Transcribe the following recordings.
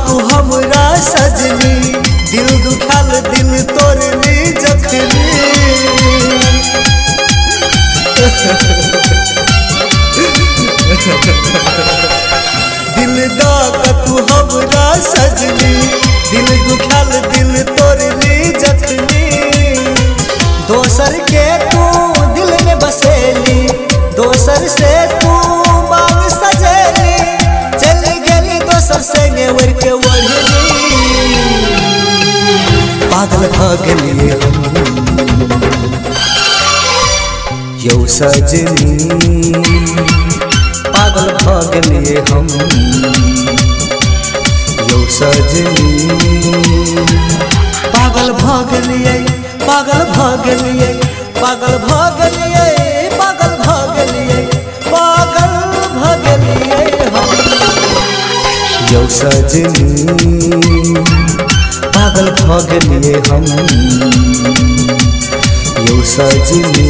तू हमरा सजनी, दिल दुखाल दिल तोड़नी जखनी। दिल दा तू हमरा सजनी, दिल दुखाल दिल तोड़नी जखनी। दोसर के तू दिल में बसेली, दोसर से तू बाग सजेली, चली गेली दोसर संगे उड़ के ओढ़नी। पागल भ गेलिए हम यौ सजनी, पागल भ गेलिए हम यौ सजनी। पागल भ गेलिए, पागल भ गेलिए, पागल भ गेलिए, पागल भ गेलिए, पागल भ गेलिए हम यौ सजनी। पागल भ गेलिए हम यौ सजनी।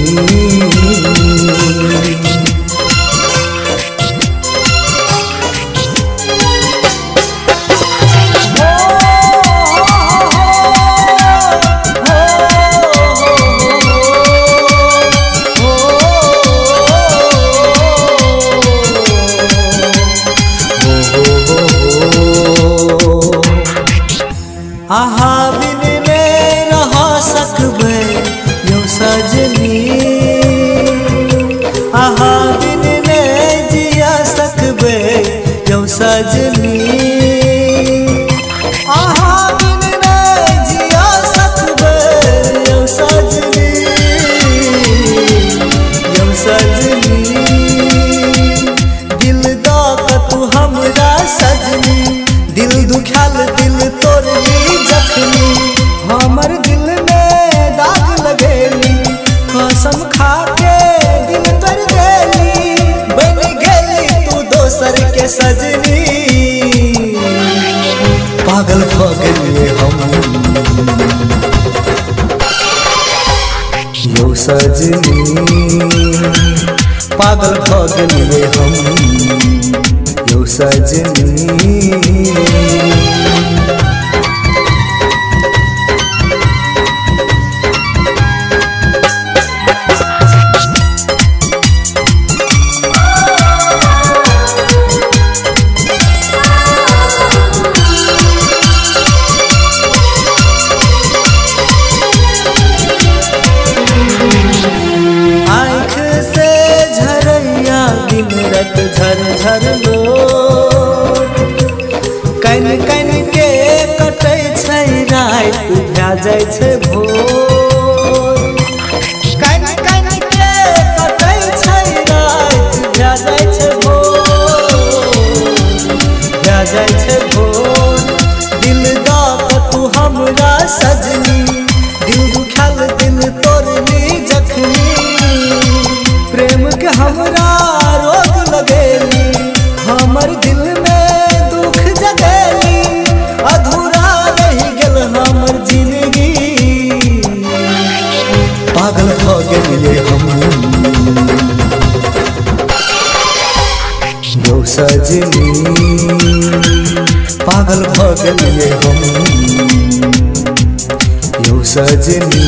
आहा बिन में रह सकबे यौ सजनी, आहा बिन में जिया सकबे यौ सजनी। आहा बिन में जिया सकबे यौ सजनी, यौ सजनी। दिल दा तू हमरा सजनी, दिल दुखाल दिल तोड़नी जखनी। हमर दिल में दाग लगेली, कसम खा के दिल तोड़ देली, बन गेली तू दोसर के सजनी। पागल भ गेलिए हम यौ सजनी, पागल भ गेलिए हम यौ सजनी। झर झर लो कन कन के कटे छै रात, भै जाय छै भोर। कन कन के कटे छै रात, भै जाय छै भोर, भै जाय छै भोर। दिल दा तू हमरा सजनी, दिल दुखाल दिल तोड़नी जखनी। प्रेम के हमरा रोग लगेली, हमर दिल में दुख जगेली, अधूरा रह गेल हमर जिंदगी। पागल भ गेलिए हम यौ सजनी, पागल भ गेलिए हम यौ सजनी।